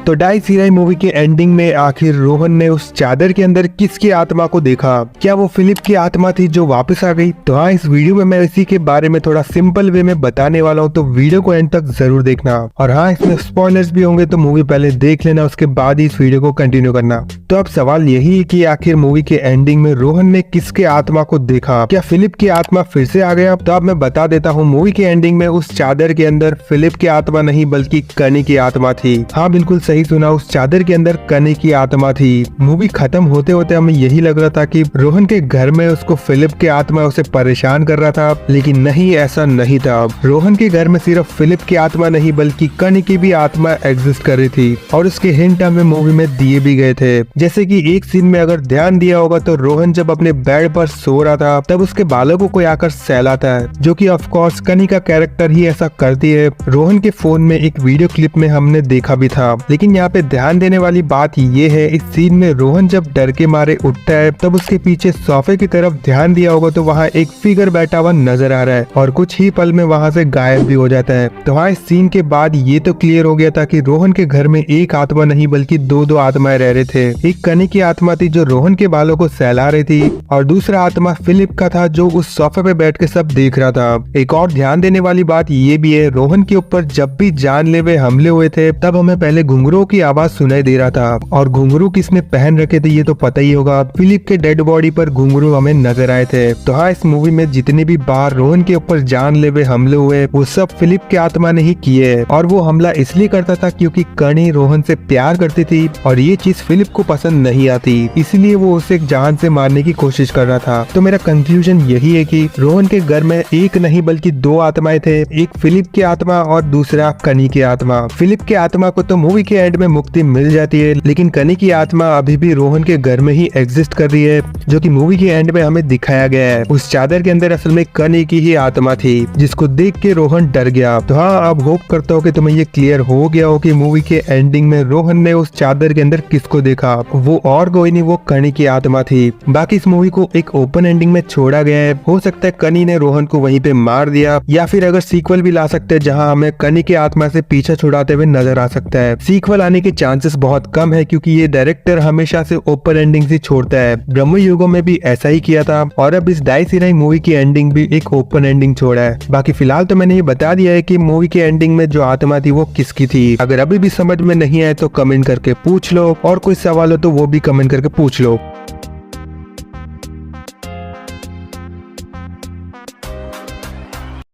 तो die सीराई movie के ending में आखिर रोहन ने उस चादर के अंदर किसकी आत्मा को देखा? क्या वो फिलिप की आत्मा थी जो वापस आ गई? तो हाँ, इस वीडियो में मैं इसी के बारे में थोड़ा सिंपल वे में बताने वाला हूँ, तो वीडियो को एंड तक जरूर देखना। और हाँ, इसमें स्पॉयलर्स भी होंगे, तो मूवी पहले देख लेना, उसके बाद ही इस वीडियो को कंटिन्यू करना। तो अब सवाल यही है कि आखिर मूवी के एंडिंग में रोहन ने किसके आत्मा को देखा? क्या फिलिप की आत्मा फिर से आ गया? तो अब मैं बता देता हूँ, मूवी के एंडिंग में उस चादर के अंदर फिलिप की आत्मा नहीं बल्कि कनी की आत्मा थी। हाँ, बिल्कुल सही सुना, उस चादर के अंदर कनी की आत्मा थी। मूवी खत्म होते होते हमें यही लग रहा था कि रोहन के घर में उसको फिलिप की आत्मा उसे परेशान कर रहा था, लेकिन नहीं, ऐसा नहीं था। रोहन के घर में सिर्फ फिलिप की आत्मा नहीं बल्कि कनी की भी आत्मा एग्जिस्ट कर रही थी, और उसके हिंट हमें मूवी में दिए भी गए थे। जैसे कि एक सीन में अगर ध्यान दिया होगा तो रोहन जब अपने बेड पर सो रहा था तब उसके बालों को कोई आकर सहलाता है, जो कि ऑफ कोर्स कनी का कैरेक्टर ही ऐसा करती है। रोहन के फोन में एक वीडियो क्लिप में हमने देखा भी था। लेकिन यहाँ पे ध्यान देने वाली बात ये है, इस सीन में रोहन जब डर के मारे उठता है तब उसके पीछे सोफे की तरफ ध्यान दिया होगा तो वहाँ एक फिगर बैठा हुआ नजर आ रहा है, और कुछ ही पल में वहाँ से गायब भी हो जाता है। तो हाँ, इस सीन के बाद ये तो क्लियर हो गया था कि रोहन के घर में एक आत्मा नहीं बल्कि दो आत्माएं रह रहे थे। एक कनी की आत्मा थी जो रोहन के बालों को सहला रही थी, और दूसरा आत्मा फिलिप का था जो उस सोफे पे बैठ के सब देख रहा था। एक और ध्यान देने वाली बात ये भी है, रोहन के ऊपर जब भी जानलेवा हमले हुए थे तब हमें पहले घुंघरू की आवाज सुनाई दे रहा था, और घुंघरू किसने पहन रखे थे ये तो पता ही होगा। फिलिप के डेड बॉडी पर घुंघरू हमें नजर आए थे। तो हाँ, इस मूवी में जितने भी बार रोहन के ऊपर जानलेवा हमले हुए वो सब फिलिप की आत्मा ने ही किए, और वो हमला इसलिए करता था क्योंकि कनी रोहन से प्यार करती थी और ये चीज फिलिप को पसंद नहीं आती, इसलिए वो उसे जान से मारने की कोशिश कर रहा था। तो मेरा कंक्लूजन यही है कि रोहन के घर में एक नहीं बल्कि दो आत्माएं थे, एक फिलिप की आत्मा और दूसरा कनी की आत्मा। फिलिप की आत्मा को तो मूवी के एंड में मुक्ति मिल जाती है, लेकिन कनी की आत्मा अभी भी रोहन के घर में ही एग्जिस्ट कर रही है, जो कि मूवी के एंड में हमें दिखाया गया है। उस चादर के अंदर असल में कनी की ही आत्मा थी, जिसको देख के रोहन डर गया। तो हाँ, अब होप करता हूँ कि तुम्हें ये क्लियर हो गया हो कि मूवी के एंडिंग में रोहन ने उस चादर के अंदर किसको देखा। वो और कोई नहीं, वो कनी की आत्मा थी। बाकी इस मूवी को एक ओपन एंडिंग में छोड़ा गया है। हो सकता है कनी ने रोहन को वहीं पे मार दिया, या फिर अगर सीक्वल भी ला सकते हैं जहां हमें कनी की आत्मा से पीछा छुड़ाते हुए नजर आ सकता है। सीक्वल आने के चांसेस बहुत कम है क्योंकि ये डायरेक्टर हमेशा से ओपन एंडिंग से छोड़ता है। ब्रह्म युगों में भी ऐसा ही किया था, और अब इस डाई सीराई मूवी की एंडिंग भी एक ओपन एंडिंग छोड़ा है। बाकी फिलहाल तो मैंने ये बता दिया है कि मूवी के एंडिंग में जो आत्मा थी वो किसकी थी। अगर अभी भी समझ में नहीं आए तो कमेंट करके पूछ लो, और कोई सवाल हो तो वो भी कमेंट करके पूछ लो।